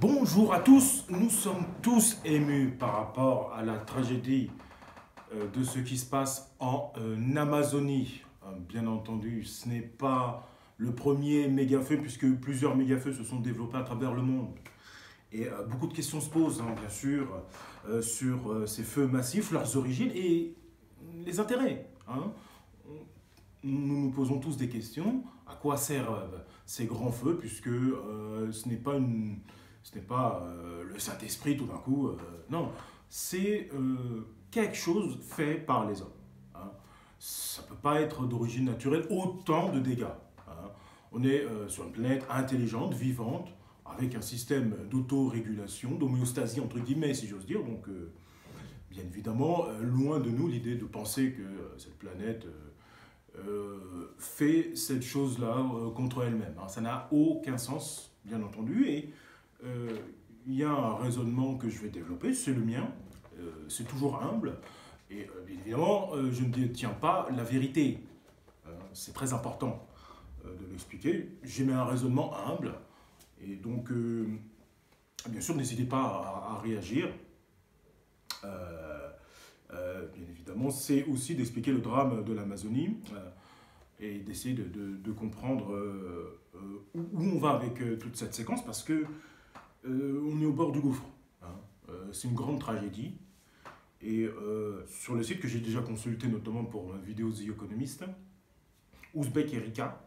Bonjour à tous, nous sommes tous émus par rapport à la tragédie de ce qui se passe en Amazonie. Bien entendu, ce n'est pas le premier méga-feu puisque plusieurs méga-feux se sont développés à travers le monde. Et beaucoup de questions se posent, bien sûr, sur ces feux massifs, leurs origines et les intérêts. Nous nous posons tous des questions. À quoi servent ces grands feux puisque ce n'est pas le Saint-Esprit tout d'un coup. Non, c'est quelque chose fait par les hommes. hein. Ça ne peut pas être d'origine naturelle autant de dégâts. On est sur une planète intelligente, vivante, avec un système d'autorégulation, d'homéostasie entre guillemets si j'ose dire. Donc bien évidemment, loin de nous l'idée de penser que cette planète fait cette chose-là contre elle-même. Ça n'a aucun sens, bien entendu, et euh, il y a un raisonnement que je vais développer, c'est le mien, c'est toujours humble, et bien évidemment, je ne détiens pas la vérité. C'est très important de l'expliquer. J'émets un raisonnement humble, et donc, bien sûr, n'hésitez pas à réagir. Bien évidemment, c'est aussi d'expliquer le drame de l'Amazonie et d'essayer de comprendre où on va avec toute cette séquence parce que on est au bord du gouffre. C'est une grande tragédie. Et sur le site que j'ai déjà consulté, notamment pour ma vidéo The Economist, Ouzbek Erika,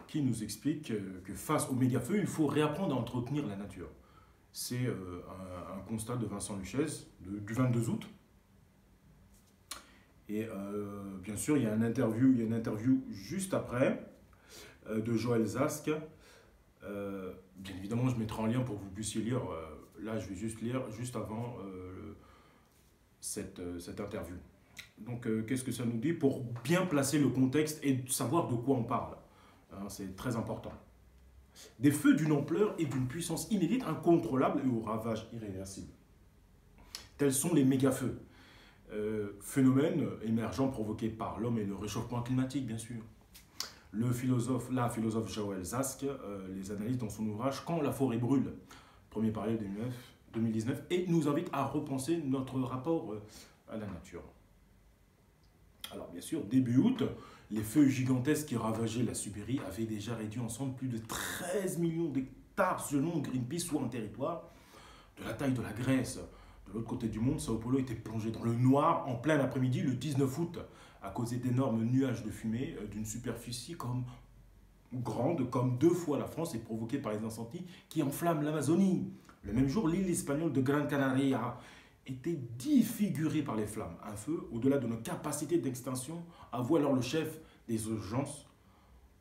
qui nous explique que face au méga-feu, il faut réapprendre à entretenir la nature. C'est un constat de Vincent Luchez du 22 août. Et bien sûr, il y a une interview juste après de Joël Zask. Bien évidemment, je mettrai en lien pour que vous puissiez lire. Là, je vais juste lire juste avant cette interview. Donc, qu'est-ce que ça nous dit pour bien placer le contexte et savoir de quoi on parle. C'est très important. Des feux d'une ampleur et d'une puissance inédite, incontrôlable et aux ravages irréversibles. Tels sont les méga-feux. Phénomène émergent provoqué par l'homme et le réchauffement climatique, bien sûr. La philosophe Joël Zask les analyse dans son ouvrage Quand la forêt brûle, premier période 2019, et nous invite à repenser notre rapport à la nature. Alors bien sûr, début août, les feux gigantesques qui ravageaient la Sibérie avaient déjà réduit ensemble plus de 13 millions d'hectares selon Greenpeace, soit un territoire de la taille de la Grèce. De l'autre côté du monde, Sao Paulo était plongé dans le noir en plein après-midi le 19 août, à cause d'énormes nuages de fumée d'une superficie grande comme 2 fois la France et provoquée par les incendies qui enflamment l'Amazonie. Le même jour, l'île espagnole de Gran Canaria était défigurée par les flammes. Un feu, au-delà de nos capacités d'extinction, avoue alors le chef des urgences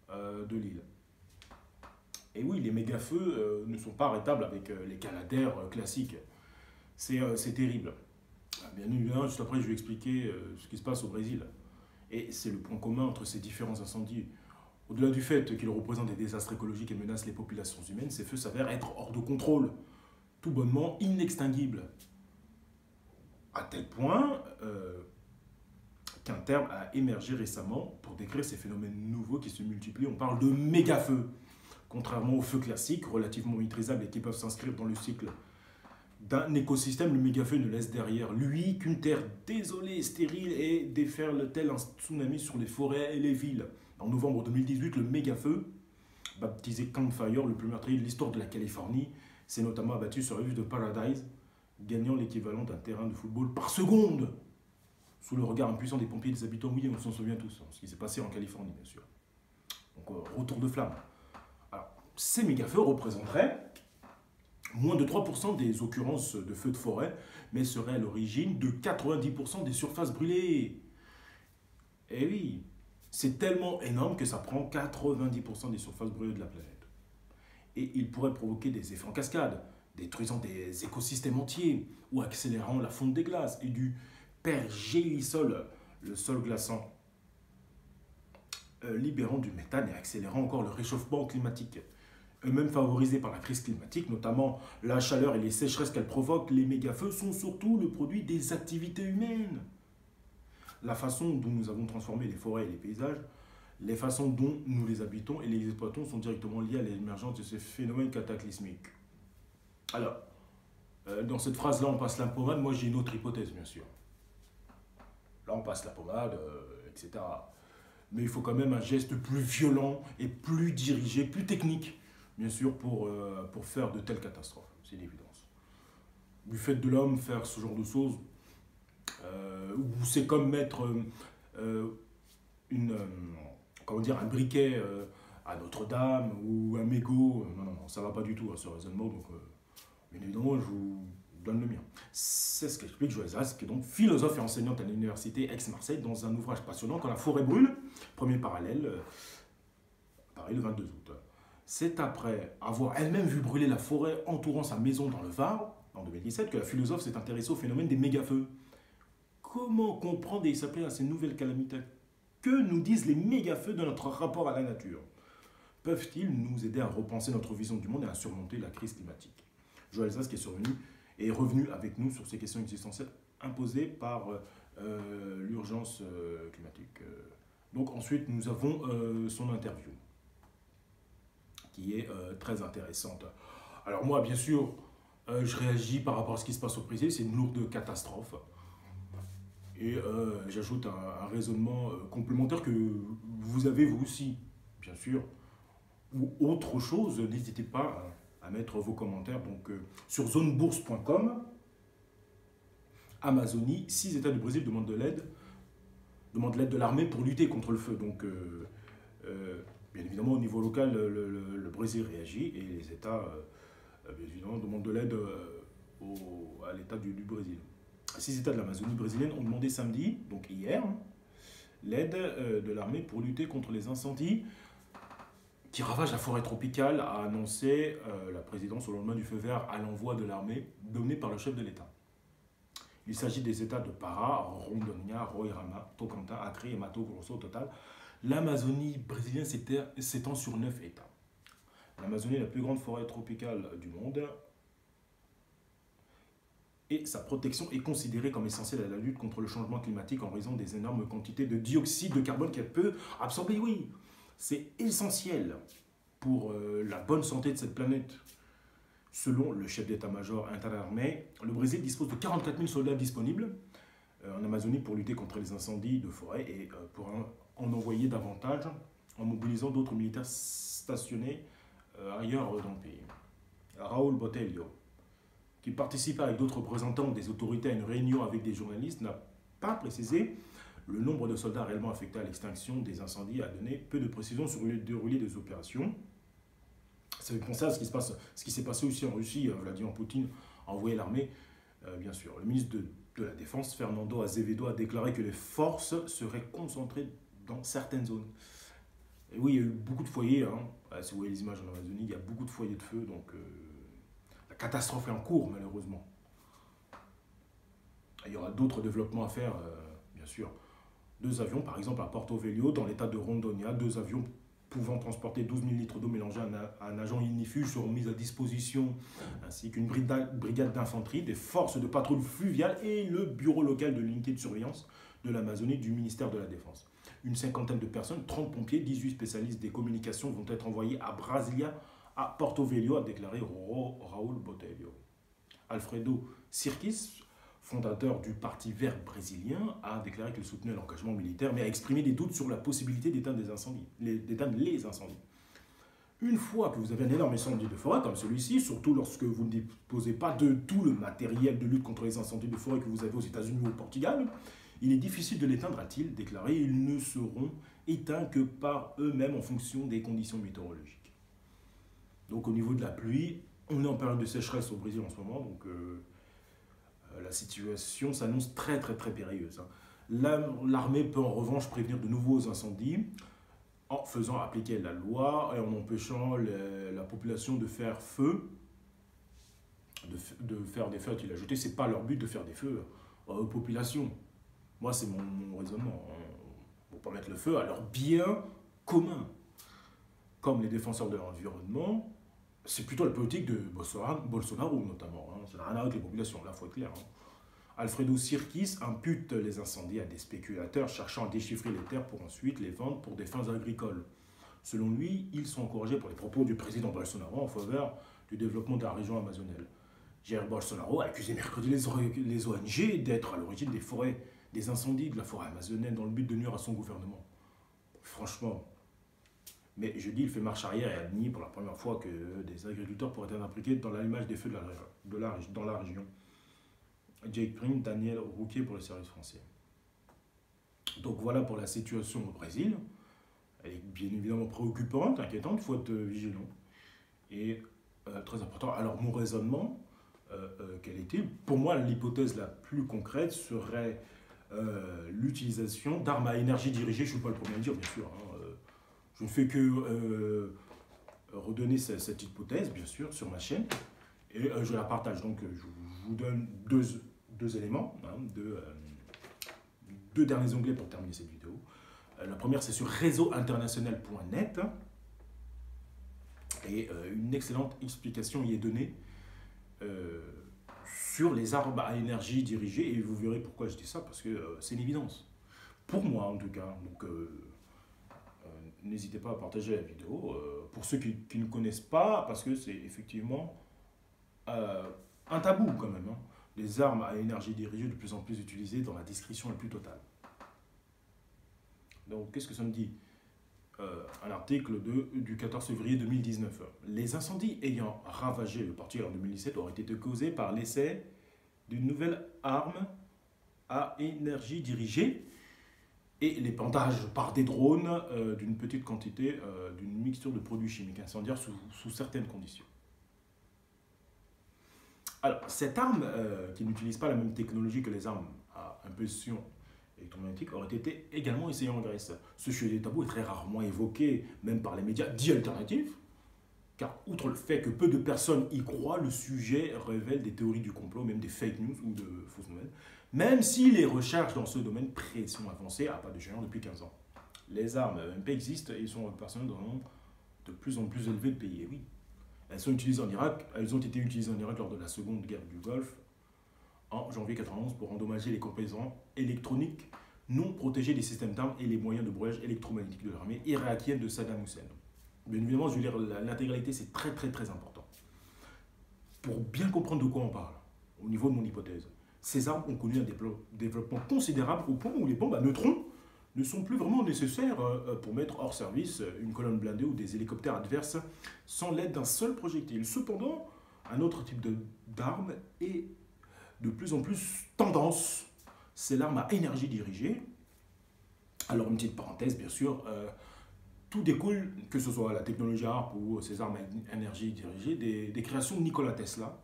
de l'île. Et oui, les méga-feux ne sont pas arrêtables avec les canadaires classiques. C'est terrible. Bien évidemment, juste après, je vais expliquer ce qui se passe au Brésil. Et c'est le point commun entre ces différents incendies. Au-delà du fait qu'ils représentent des désastres écologiques et menacent les populations humaines, ces feux s'avèrent être hors de contrôle, tout bonnement inextinguibles. À tel point qu'un terme a émergé récemment pour décrire ces phénomènes nouveaux qui se multiplient. On parle de méga-feux. Contrairement aux feux classiques, relativement maîtrisables et qui peuvent s'inscrire dans le cycle d'un écosystème, le méga-feu ne laisse derrière lui qu'une terre désolée, stérile et déferle tel un tsunami sur les forêts et les villes. En novembre 2018, le méga-feu, baptisé Campfire, le plus meurtrier de l'histoire de la Californie, s'est notamment abattu sur la vue de Paradise, gagnant l'équivalent d'un terrain de football par seconde, sous le regard impuissant des pompiers et des habitants. Oui, on s'en souvient tous, ce qui s'est passé en Californie, bien sûr. Donc, retour de flamme. Alors, ces méga-feux représenteraient moins de 3% des occurrences de feux de forêt, mais seraient à l'origine de 90% des surfaces brûlées. Et oui, c'est tellement énorme que ça prend 90% des surfaces brûlées de la planète. Et il pourrait provoquer des effets en cascade, détruisant des écosystèmes entiers ou accélérant la fonte des glaces et du pergélisol, le sol glaçant, libérant du méthane et accélérant encore le réchauffement climatique. Eux-mêmes favorisés par la crise climatique, notamment la chaleur et les sécheresses qu'elle provoque, les méga-feux sont surtout le produit des activités humaines. La façon dont nous avons transformé les forêts et les paysages, les façons dont nous les habitons et les exploitons sont directement liées à l'émergence de ces phénomènes cataclysmiques. Alors, dans cette phrase-là, on passe la pommade. Moi, j'ai une autre hypothèse, bien sûr. Là, on passe la pommade, etc. Mais il faut quand même un geste plus violent et plus dirigé, plus technique, bien sûr, pour faire de telles catastrophes. C'est l'évidence. Du fait de l'homme, faire ce genre de choses, ou c'est comme mettre une, comment dire, un briquet à Notre-Dame ou un mégot. Non, non, non, ça va pas du tout ce raisonnement. Donc, bien évidemment, je vous donne le mien. C'est ce qu'explique Joël Zaz, qui est donc philosophe et enseignante à l'université Aix-Marseille, dans un ouvrage passionnant Quand la forêt brûle, premier parallèle, Paris le 22 août. C'est après avoir elle-même vu brûler la forêt entourant sa maison dans le Var, en 2017, que la philosophe s'est intéressée au phénomène des méga-feux. Comment comprendre et s'appeler à ces nouvelles calamités? Que nous disent les méga-feux de notre rapport à la nature? Peuvent-ils nous aider à repenser notre vision du monde et à surmonter la crise climatique? Joël Zaz, qui est revenu avec nous sur ces questions existentielles imposées par l'urgence climatique. Donc ensuite, nous avons son interview, qui est très intéressante. Alors moi, bien sûr, je réagis par rapport à ce qui se passe au Brésil, c'est une lourde catastrophe. Et j'ajoute un raisonnement complémentaire que vous avez vous aussi, bien sûr, ou autre chose, n'hésitez pas à mettre vos commentaires. Donc, sur zonebourse.com, Amazonie, 6 États du Brésil demandent l'aide de l'armée pour lutter contre le feu. Donc, bien évidemment, au niveau local, le Brésil réagit et les États, bien évidemment, demandent de l'aide à l'État du Brésil. 6 États de l'Amazonie brésilienne ont demandé samedi, donc hier, l'aide de l'armée pour lutter contre les incendies qui ravagent la forêt tropicale, a annoncé la présidence au lendemain du feu vert à l'envoi de l'armée donné par le chef de l'État. Il s'agit des États de Pará, Rondônia, Roraima, Tocantins, Acre et Mato Grosso. Au total, l'Amazonie brésilienne s'étend sur 9 États. L'Amazonie est la plus grande forêt tropicale du monde et sa protection est considérée comme essentielle à la lutte contre le changement climatique en raison des énormes quantités de dioxyde de carbone qu'elle peut absorber. Oui, c'est essentiel pour la bonne santé de cette planète. Selon le chef d'état-major interarmé, le Brésil dispose de 44 000 soldats disponibles en Amazonie pour lutter contre les incendies de forêt et pour en envoyer davantage en mobilisant d'autres militaires stationnés ailleurs dans le pays. Raúl Botelho, qui participe avec d'autres représentants des autorités à une réunion avec des journalistes, n'a pas précisé le nombre de soldats réellement affectés à l'extinction des incendies, a donné peu de précisions sur le déroulé des opérations. Ça fait penser à ce qui s'est passé aussi en Russie. Vladimir Poutine a envoyé l'armée, bien sûr. Le ministre de la Défense, Fernando Azevedo, a déclaré que les forces seraient concentrées dans certaines zones. Et oui, il y a eu beaucoup de foyers. Si vous voyez les images en Amazonie, il y a beaucoup de foyers de feu. Donc, la catastrophe est en cours, malheureusement. Il y aura d'autres développements à faire, bien sûr. 2 avions, par exemple, à Porto Velho, dans l'état de Rondônia, 2 avions pouvant transporter 12 000 litres d'eau mélangée à un agent ignifuge seront mis à disposition, ainsi qu'une brigade d'infanterie, des forces de patrouille fluviale et le bureau local de l'unité de surveillance de l'Amazonie du ministère de la Défense. Une cinquantaine de personnes, 30 pompiers, 18 spécialistes des communications vont être envoyés à Brasilia, à Porto Velho, a déclaré Raúl Botelho. Alfredo Sirkis, fondateur du Parti vert brésilien, a déclaré qu'il soutenait l'engagement militaire, mais a exprimé des doutes sur la possibilité d'éteindre les incendies. Une fois que vous avez un énorme incendie de forêt comme celui-ci, surtout lorsque vous ne disposez pas de tout le matériel de lutte contre les incendies de forêt que vous avez aux États-Unis ou au Portugal, il est difficile de l'éteindre, a-t-il déclaré. Ils ne seront éteints que par eux-mêmes en fonction des conditions météorologiques. Donc au niveau de la pluie, on est en période de sécheresse au Brésil en ce moment, donc la situation s'annonce très périlleuse. L'armée peut en revanche prévenir de nouveaux incendies en faisant appliquer la loi et en empêchant la population de faire feu, de faire des feux, a-t-il ajouté. C'est pas leur but de faire des feux aux populations. Moi, c'est mon raisonnement. On ne peut pas mettre le feu à leur bien commun. Comme les défenseurs de l'environnement, c'est plutôt la politique de Bolsonaro notamment. Ça n'a rien à voir avec les populations, là, il faut être clair. Alfredo Sirkis impute les incendies à des spéculateurs cherchant à déchiffrer les terres pour ensuite les vendre pour des fins agricoles. Selon lui, ils sont encouragés par les propos du président Bolsonaro en faveur du développement de la région amazonienne. Jair Bolsonaro a accusé mercredi les ONG d'être à l'origine des forêts, des incendies de la forêt amazonienne dans le but de nuire à son gouvernement. Franchement. Mais jeudi, il fait marche arrière et admis pour la première fois que des agriculteurs pourraient être impliqués dans l'allumage des feux dans la région. Jake Prim, Daniel Rouquier pour le service français. Donc voilà pour la situation au Brésil. Elle est bien évidemment préoccupante, inquiétante, il faut être vigilant. Et très important. Alors mon raisonnement, quel était? Pour moi, l'hypothèse la plus concrète serait l'utilisation d'armes à énergie dirigée. Je ne suis pas le premier à le dire, bien sûr. Hein, je ne fais que redonner cette hypothèse, bien sûr, sur ma chaîne. Et je la partage. Donc je vous donne deux éléments, hein, deux derniers onglets pour terminer cette vidéo. La première, c'est sur réseauinternational.net. Et une excellente explication y est donnée sur les armes à énergie dirigée. Et vous verrez pourquoi je dis ça, parce que c'est une évidence. Pour moi, en tout cas. Donc, n'hésitez pas à partager la vidéo. Pour ceux qui ne connaissent pas, parce que c'est effectivement un tabou quand même. Hein. Les armes à énergie dirigée de plus en plus utilisées dans la discrétion la plus totale. Donc, qu'est-ce que ça me dit? Un article du 14 février 2019. Les incendies ayant ravagé le Portugal en 2017 auraient été causés par l'essai d'une nouvelle arme à énergie dirigée et l'épandage par des drones d'une petite quantité d'une mixture de produits chimiques incendiaires sous certaines conditions. Alors, cette arme, qui n'utilise pas la même technologie que les armes à impulsion électromagnétique, aurait été également essayée en Grèce. Ce sujet tabou est très rarement évoqué, même par les médias dits alternatifs, car outre le fait que peu de personnes y croient, le sujet révèle des théories du complot, même des fake news ou de fausses nouvelles, même si les recherches dans ce domaine sont avancées à pas de géant depuis 15 ans. Les armes MP existent et sont personnelles dans un nombre de plus en plus élevé de pays. Et oui, elles ont été utilisées en Irak lors de la seconde guerre du Golfe, en janvier 1991 pour endommager les composants électroniques non protégés des systèmes d'armes et les moyens de brouillage électromagnétique de l'armée irakienne de Saddam Hussein. Bien évidemment, je veux dire, l'intégralité, c'est très important. Pour bien comprendre de quoi on parle, au niveau de mon hypothèse, ces armes ont connu un développement considérable au point où les bombes à neutrons ne sont plus vraiment nécessaires pour mettre hors service une colonne blindée ou des hélicoptères adverses sans l'aide d'un seul projectile. Cependant, un autre type d'arme est de plus en plus tendance, c'est l'arme à énergie dirigée. Alors une petite parenthèse, bien sûr, tout découle, que ce soit la technologie ARP ou ces armes à énergie dirigée, des créations de Nikola Tesla.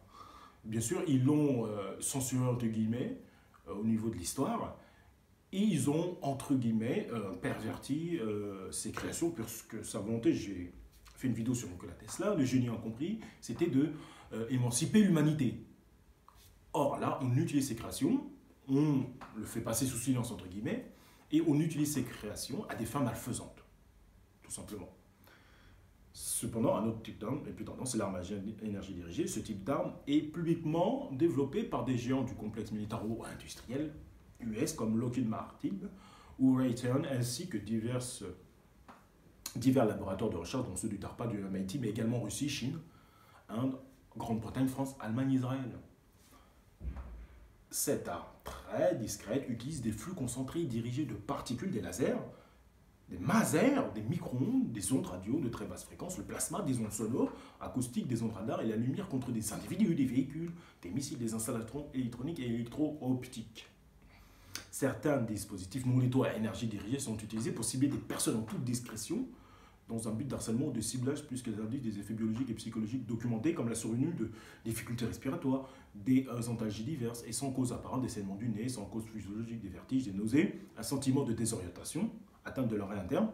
Bien sûr, ils l'ont censuré entre guillemets au niveau de l'histoire, et ils ont entre guillemets perverti ces créations, puisque sa volonté, j'ai fait une vidéo sur Nikola Tesla, le génie a compris, c'était de émanciper l'humanité. Or, là, on utilise ces créations, on le fait passer sous silence, entre guillemets, et on utilise ces créations à des fins malfaisantes, tout simplement. Cependant, un autre type d'arme est plus tendance, c'est l'arme à énergie dirigée. Ce type d'arme est publiquement développé par des géants du complexe militaro-industriel US comme Lockheed Martin ou Raytheon, ainsi que divers laboratoires de recherche, dont ceux du DARPA, du MIT, mais également Russie, Chine, Inde, Grande-Bretagne, France, Allemagne, Israël. Cette arme très discrète utilise des flux concentrés dirigés de particules, des lasers, des masers, des micro-ondes, des ondes radio de très basse fréquence, le plasma, des ondes sonores, acoustiques, des ondes radar et la lumière contre des individus, des véhicules, des missiles, des installations électroniques et électro-optiques. Certains dispositifs non létaux à énergie dirigée sont utilisés pour cibler des personnes en toute discrétion dans un but d'harcèlement ou de ciblage, puisqu'elles induisent des effets biologiques et psychologiques documentés comme la survenue de difficultés respiratoires, des antalgies diverses et sans cause apparente, des saignements du nez, sans cause physiologique, des vertiges, des nausées, un sentiment de désorientation, atteinte de l'oreille interne,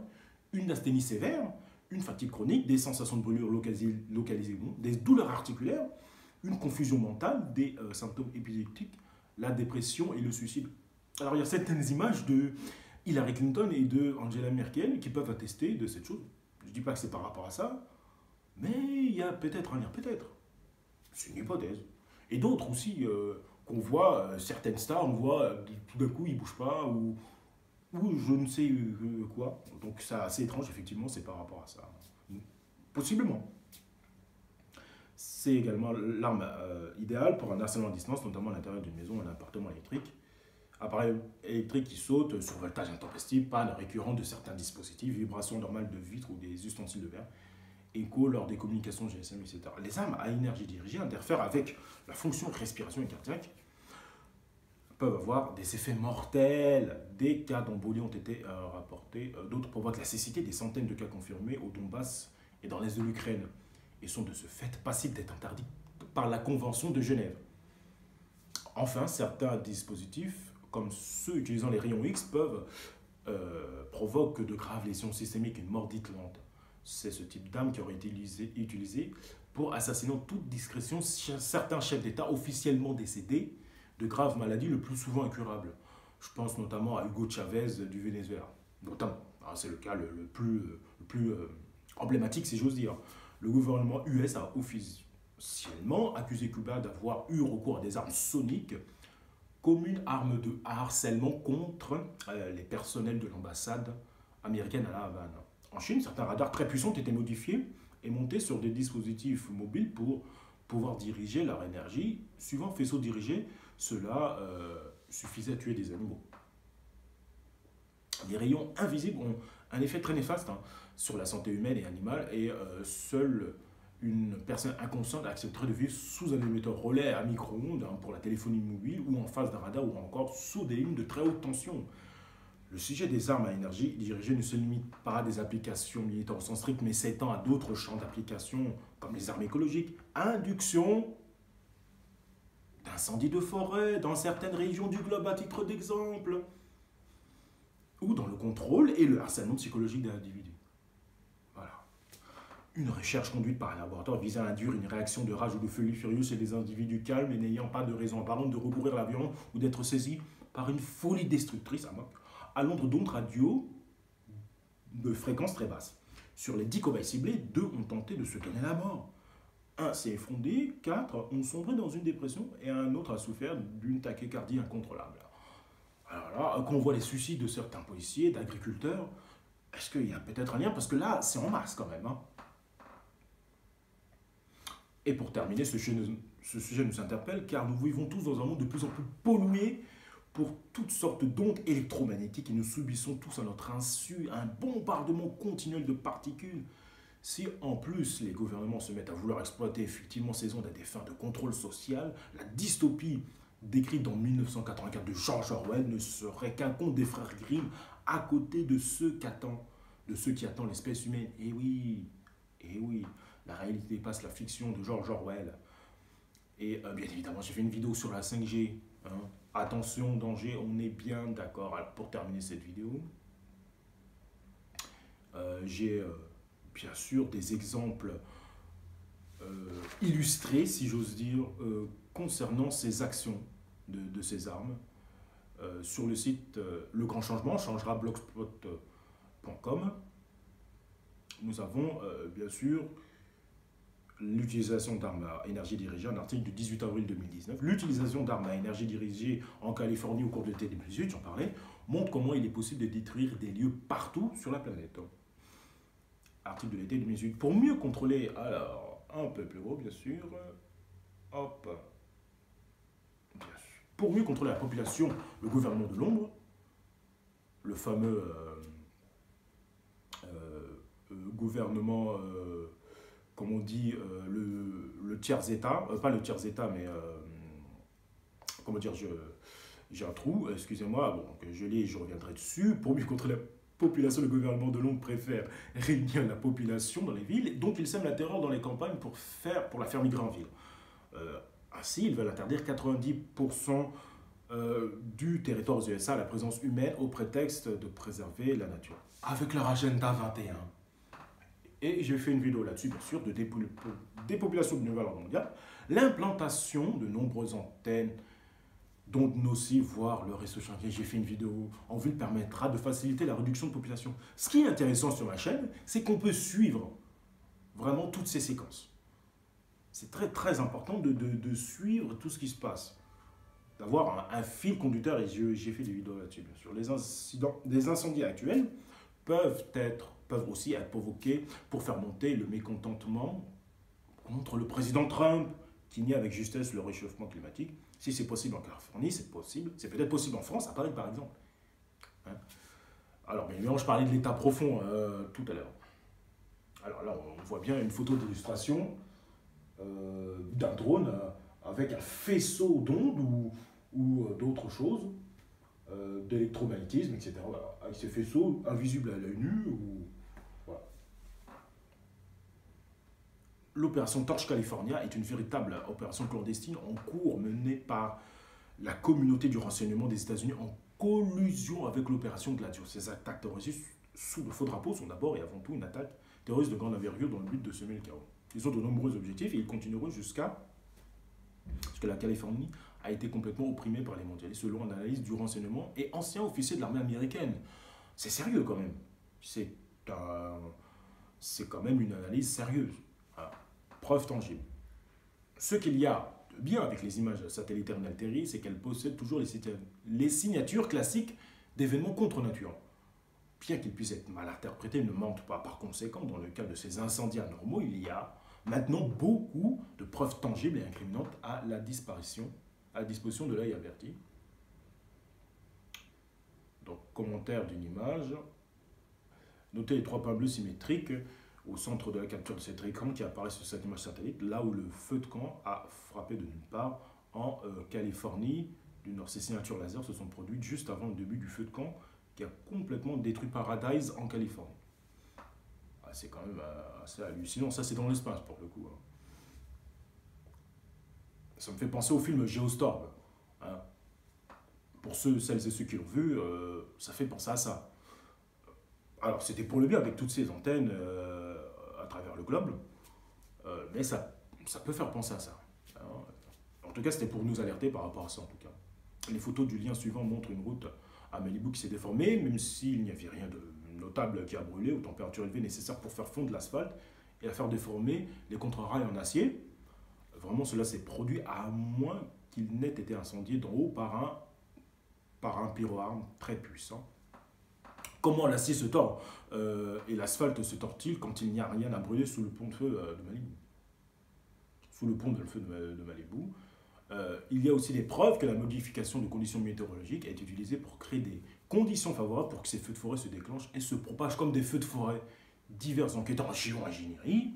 une asthénie sévère, une fatigue chronique, des sensations de brûlure localisées, des douleurs articulaires, une confusion mentale, des symptômes épileptiques, la dépression et le suicide. Alors il y a certaines images de Hillary Clinton et de Angela Merkel qui peuvent attester de cette chose. Je ne dis pas que c'est par rapport à ça, mais il y a peut-être un lien, peut-être. C'est une hypothèse. Et d'autres aussi, qu'on voit, certaines stars, on voit tout d'un coup ils ne bougent pas, ou je ne sais quoi. Donc c'est assez étrange, effectivement, c'est par rapport à ça. Possiblement. C'est également l'arme idéale pour un harcèlement à distance, notamment à l'intérieur d'une maison ou d'un appartement électrique. Appareil électrique qui saute, survoltage intempestif, panne récurrente de certains dispositifs, vibration normale de vitres ou des ustensiles de verre, écho lors des communications GSM, etc. Les armes à énergie dirigée interfèrent avec la fonction respiration et cardiaque, peuvent avoir des effets mortels. Des cas d'embolie ont été rapportés. D'autres provoquent la cécité, des centaines de cas confirmés au Donbass et dans l'est de l'Ukraine, et sont de ce fait passibles d'être interdits par la Convention de Genève. Enfin, certains dispositifs, comme ceux utilisant les rayons X, peuvent provoquer de graves lésions systémiques et une mort dite lente. C'est ce type d'arme qui aurait été utilisé pour assassiner en toute discrétion certains chefs d'État officiellement décédés de graves maladies, le plus souvent incurables. Je pense notamment à Hugo Chavez du Venezuela. Notamment, c'est le cas le plus emblématique, si j'ose dire. Le gouvernement US a officiellement accusé Cuba d'avoir eu recours à des armes soniques comme une arme de harcèlement contre les personnels de l'ambassade américaine à La Havane. En Chine, certains radars très puissants ont été modifiés et montés sur des dispositifs mobiles pour pouvoir diriger leur énergie. Suivant faisceau dirigé, cela suffisait à tuer des animaux. Les rayons invisibles ont un effet très néfaste sur la santé humaine et animale, et seule une personne inconsciente accepterait de vivre sous un émetteur relais à micro-ondes pour la téléphonie mobile, ou en face d'un radar, ou encore sous des lignes de très haute tension. Le sujet des armes à énergie dirigée ne se limite pas à des applications militaires au sens strict, mais s'étend à d'autres champs d'application, comme les armes écologiques, induction d'incendies de forêt dans certaines régions du globe à titre d'exemple, ou dans le contrôle et le harcèlement psychologique d'un individu. Voilà. Une recherche conduite par un laboratoire visant à induire une réaction de rage ou de folie furieuse chez des individus calmes et n'ayant pas de raison apparente de recourir à la violence ou d'être saisis par une folie destructrice à l'ombre d'ondes radio de fréquence très basse. Sur les 10 cobayes ciblés, 2 ont tenté de se donner la mort. 1 s'est effondré, 4 ont sombré dans une dépression et un autre a souffert d'une tachycardie incontrôlable. Alors là, quand on voit les suicides de certains policiers, d'agriculteurs, est-ce qu'il y a peut-être un lien? Parce que là, c'est en masse quand même. Et pour terminer, ce sujet nous interpelle car nous vivons tous dans un monde de plus en plus pollué pour toutes sortes d'ondes électromagnétiques et nous subissons tous à notre insu un bombardement continuel de particules. Si en plus les gouvernements se mettent à vouloir exploiter effectivement ces ondes à des fins de contrôle social, la dystopie décrite dans 1984 de George Orwell ne serait qu'un conte des frères Grimm à côté de ceux qui attendent l'espèce humaine. Et oui, la réalité dépasse la fiction de George Orwell. Et bien évidemment, j'ai fait une vidéo sur la 5G. Attention, danger, on est bien d'accord. Alors, pour terminer cette vidéo, j'ai bien sûr des exemples illustrés, si j'ose dire, concernant ces actions de ces armes. Sur le site Le Grand Changement, changera-blogspot.com, nous avons bien sûr l'utilisation d'armes à énergie dirigée, un article du 18 avril 2019. L'utilisation d'armes à énergie dirigée en Californie au cours de l'été 2018, j'en parlais, montre comment il est possible de détruire des lieux partout sur la planète. Article de l'été 2018. Pour mieux contrôler, alors, un peu plus gros bien sûr, hop, bien sûr. Pour mieux contrôler la population, le gouvernement de l'ombre, le fameux gouvernement... comme on dit, le tiers-état, pas le tiers-état, mais, comment dire, j'ai un trou, excusez-moi, bon, que je lis et je reviendrai dessus. Pour mieux contrôler la population, le gouvernement de Londres préfère réunir la population dans les villes, donc il sème la terreur dans les campagnes pour la faire migrer en ville. Ainsi, ils veulent interdire 90% du territoire aux USA à la présence humaine au prétexte de préserver la nature. Avec leur agenda 21. Et j'ai fait une vidéo là-dessus, bien sûr, de dépopulation du nouvel ordre mondial, l'implantation de nombreuses antennes d'ondes nocives, voire le réseau 5G. J'ai fait une vidéo en vue permettra de faciliter la réduction de population. Ce qui est intéressant sur ma chaîne, c'est qu'on peut suivre vraiment toutes ces séquences. C'est très très important de suivre tout ce qui se passe, d'avoir un fil conducteur, et j'ai fait des vidéos là-dessus, bien sûr. Les incendies actuels peuvent aussi être provoqués pour faire monter le mécontentement contre le président Trump, qui nie avec justesse le réchauffement climatique. Si c'est possible en Californie, c'est possible. C'est peut-être possible en France, à Paris par exemple. Hein. Alors, bien évidemment, je parlais de l'état profond tout à l'heure. Alors là, on voit bien une photo d'illustration d'un drone avec un faisceau d'ondes ou d'autres choses, d'électromagnétisme, etc. Voilà. Avec ces faisceaux invisibles à l'œil nu. Voilà. L'opération Torch California est une véritable opération clandestine en cours menée par la communauté du renseignement des États-Unis en collusion avec l'opération Gladius. Ces attaques terroristes sous le faux drapeau sont d'abord et avant tout une attaque terroriste de grande envergure dans le but de semer le chaos. Ils ont de nombreux objectifs et ils continueront jusqu'à ce que la Californie a été complètement opprimée par les mondialistes, selon l'analyse du renseignement et ancien officier de l'armée américaine. C'est sérieux quand même. C'est quand même une analyse sérieuse. Voilà. Preuve tangible. Ce qu'il y a de bien avec les images satellitaires inaltérées, c'est qu'elles possèdent toujours les signatures classiques d'événements contre nature. Bien qu'ils puissent être mal interprétés, ils ne mentent pas. Par conséquent, dans le cas de ces incendies anormaux, il y a maintenant beaucoup de preuves tangibles et incriminantes à la disposition de l'œil averti. Donc, commentaire d'une image. Notez les 3 points bleus symétriques au centre de la capture de cet écran qui apparaît sur cette image satellite, là où le feu de camp a frappé de nulle part en Californie du Nord. Ces signatures laser se sont produites juste avant le début du feu de camp qui a complètement détruit Paradise en Californie. Ah, c'est quand même assez hallucinant. Ça, c'est dans l'espace pour le coup. Hein. Ça me fait penser au film Geostorm. Hein. Pour celles et ceux qui l'ont vu, ça fait penser à ça. Alors, c'était pour le bien avec toutes ces antennes à travers le globe, mais ça peut faire penser à ça. Hein. En tout cas, c'était pour nous alerter par rapport à ça, en tout cas. Les photos du lien suivant montrent une route à Malibu qui s'est déformée, même s'il n'y avait rien de notable qui a brûlé aux températures élevées nécessaires pour faire fondre l'asphalte et à faire déformer les contre-rails en acier. Vraiment, cela s'est produit à moins qu'il n'ait été incendié d'en haut par un pyroarme très puissant. Comment l'acier se tord et l'asphalte se tord-il quand il n'y a rien à brûler sous le pont de feu de Malibu? Sous le pont de feu de Malibu. Il y a aussi des preuves que la modification de conditions météorologiques est utilisée pour créer des conditions favorables pour que ces feux de forêt se déclenchent et se propagent comme des feux de forêt. Divers enquêteurs en géo-ingénierie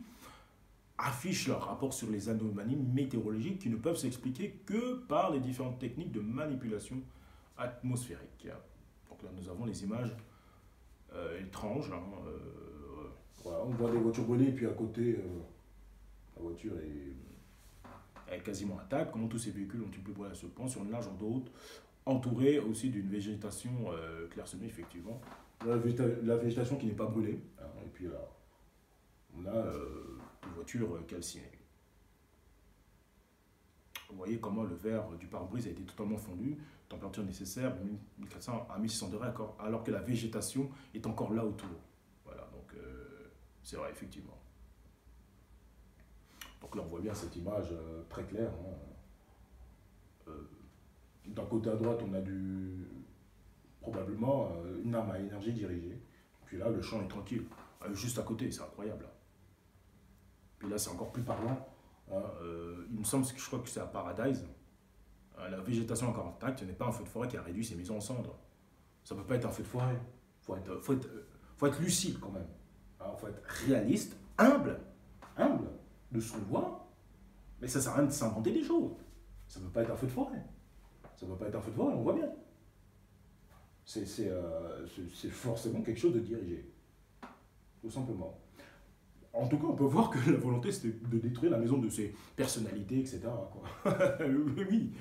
affichent leur rapport sur les anomalies météorologiques qui ne peuvent s'expliquer que par les différentes techniques de manipulation atmosphérique. Donc là, nous avons les images étranges. Hein, voilà, on voit des voitures brûlées et puis à côté, la voiture est quasiment intacte. Comment tous ces véhicules ont-ils pu brûler à ce point sur une large route, entourée aussi d'une végétation clairsemée, effectivement. La végétation qui n'est pas brûlée. Hein, et puis là, on a une voiture calcinée. Vous voyez comment le verre du pare-brise a été totalement fondu, température nécessaire, 1400 à 1600 degrés, alors que la végétation est encore là autour. Voilà, donc c'est vrai, effectivement. Donc là, on voit bien cette image très claire. Hein. D'un côté à droite, on a probablement une arme à énergie dirigée. Puis là, le champ est tranquille. Juste à côté, c'est incroyable. Puis là, c'est encore plus parlant. Hein. Il me semble que je crois que c'est à Paradise. La végétation est encore intacte. Ce n'est pas un feu de forêt qui a réduit ses maisons en cendres. Ça ne peut pas être un feu de forêt. Faut être lucide quand même. Il faut être réaliste, humble de ce qu'on voit. Mais ça ne sert à rien de s'inventer des choses. Ça ne peut pas être un feu de forêt. Ça ne peut pas être un feu de forêt, on voit bien. C'est forcément quelque chose de dirigé. Tout simplement. En tout cas, on peut voir que la volonté, c'était de détruire la maison de ses personnalités, etc. Quoi. Oui.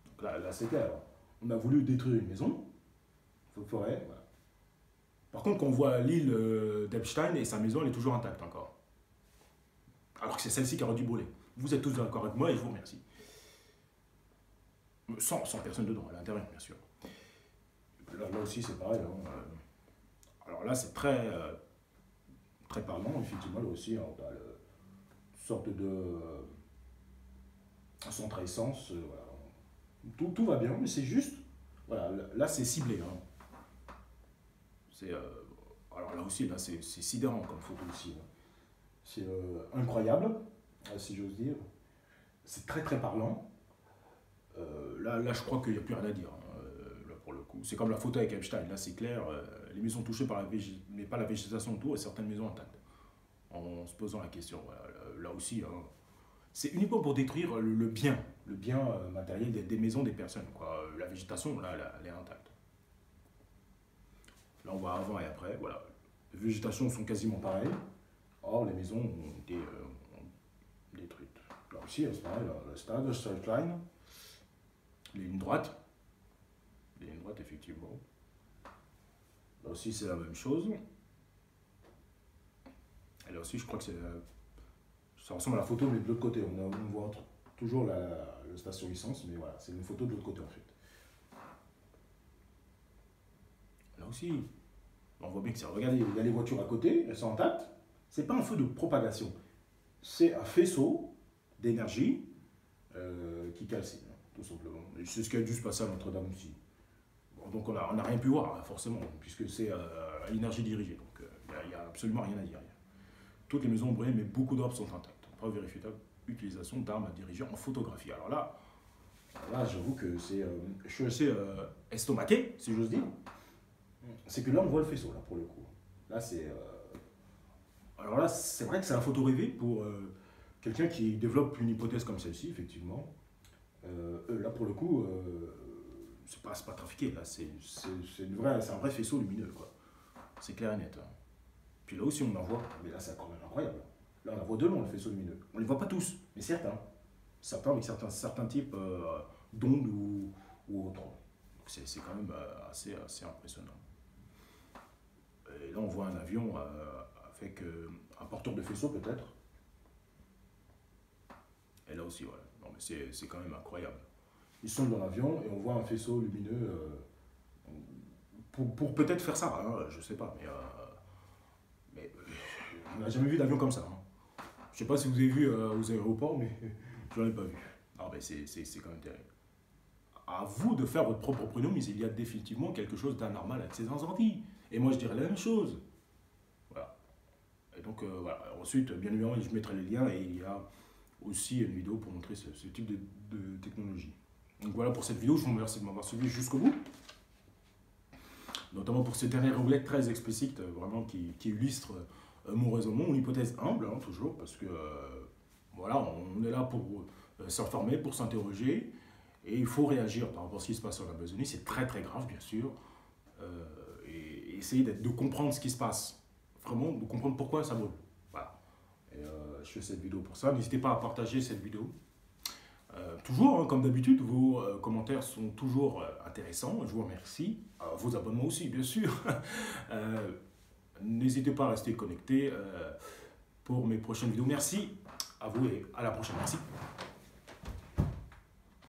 Donc là c'est clair. On a voulu détruire une maison, feu de forêt, voilà. Par contre, quand on voit l'île d'Epstein et sa maison, elle est toujours intacte encore. Alors que c'est celle-ci qui aurait dû brûler. Vous êtes tous d'accord avec moi et je vous remercie. Sans personne dedans, à l'intérieur, bien sûr. Là aussi, c'est pareil. Hein. Alors là, c'est très parlant, effectivement. Là aussi, on a une sorte de centre à essence. Voilà. Tout va bien, mais c'est juste. Voilà, là, c'est ciblé. Hein. Alors là aussi, là, c'est sidérant comme photo aussi. Hein. C'est incroyable, si j'ose dire. C'est très très parlant. Là, je crois qu'il n'y a plus rien à dire, hein, là, pour le coup. C'est comme la photo avec Epstein, là c'est clair. Les maisons touchées par la végétation, mais pas la végétation autour, et certaines maisons intactes. En se posant la question, voilà, là aussi, hein, c'est uniquement pour détruire le bien matériel des maisons des personnes, quoi. La végétation, là, elle est intacte. Là, on voit avant et après, voilà. Les végétations sont quasiment pareilles. Or, les maisons ont été détruites. Là aussi, c'est pareil, le stade, le straight line, les lignes droites. Les lignes droites, effectivement. Là aussi, c'est la même chose. Et là aussi, je crois que ça ressemble à la photo, mais de l'autre côté. On voit toujours le station essence, mais voilà, c'est une photo de l'autre côté, en fait. Là aussi, on voit bien que c'est. Regardez, il y a les voitures à côté, elles sont intactes. C'est pas un feu de propagation. C'est un faisceau d'énergie qui calcine, tout simplement. Et c'est ce qui a dû se passer à Notre-Dame aussi. Bon, donc on n'a rien pu voir, forcément, puisque c'est à l'énergie dirigée. Donc il n'y a absolument rien à dire. Toutes les maisons ont brûlé, mais beaucoup d'arbres sont intactes. Preuve vérifiable, utilisation d'armes à diriger en photographie. Alors là j'avoue que je suis assez estomaqué, si j'ose dire. C'est que là, on voit le faisceau, là, pour le coup. Là, alors là, c'est vrai que c'est un photo rêvé pour quelqu'un qui développe une hypothèse comme celle-ci, effectivement. Là, pour le coup, c'est pas trafiqué, là. C'est un vrai faisceau lumineux, quoi. C'est clair et net. Hein. Puis là aussi, on en voit, mais là, c'est quand même incroyable. Là, on en voit de long, le faisceau lumineux. On ne les voit pas tous, mais certains. Certains avec certains types d'ondes ou autres. Donc c'est quand même assez impressionnant. Et là, on voit un avion avec un porteur de faisceau, peut-être. Et là aussi, voilà. Non, mais c'est quand même incroyable. Ils sont dans l'avion et on voit un faisceau lumineux pour peut-être faire ça, hein, je sais pas. Mais on n'a jamais vu d'avion comme ça. Hein. Je sais pas si vous avez vu aux aéroports, mais j'en ai pas vu. Ah, ben c'est quand même terrible. À vous de faire votre propre opinion, mais il y a définitivement quelque chose d'anormal avec ces incendies. Et moi, je dirais la même chose. Voilà. Et donc, voilà. Ensuite, bien évidemment, je mettrai les liens et il y a aussi une vidéo pour montrer ce type de technologie. Donc voilà pour cette vidéo. Je vous remercie de m'avoir suivi jusqu'au bout. Notamment pour ces dernières roulettes très explicites, vraiment qui illustrent mon raisonnement, mon hypothèse humble, hein, toujours, parce que voilà, on est là pour s'informer, pour s'interroger. Et il faut réagir par rapport à ce qui se passe en Amazonie. C'est très très grave, bien sûr. Et essayer de comprendre ce qui se passe. Vraiment, de comprendre pourquoi ça brûle. Voilà. Et je fais cette vidéo pour ça. N'hésitez pas à partager cette vidéo. Toujours, hein, comme d'habitude, vos commentaires sont toujours intéressants. Je vous remercie. Vos abonnements aussi, bien sûr. N'hésitez pas à rester connecté pour mes prochaines vidéos. Merci à vous et à la prochaine. Merci.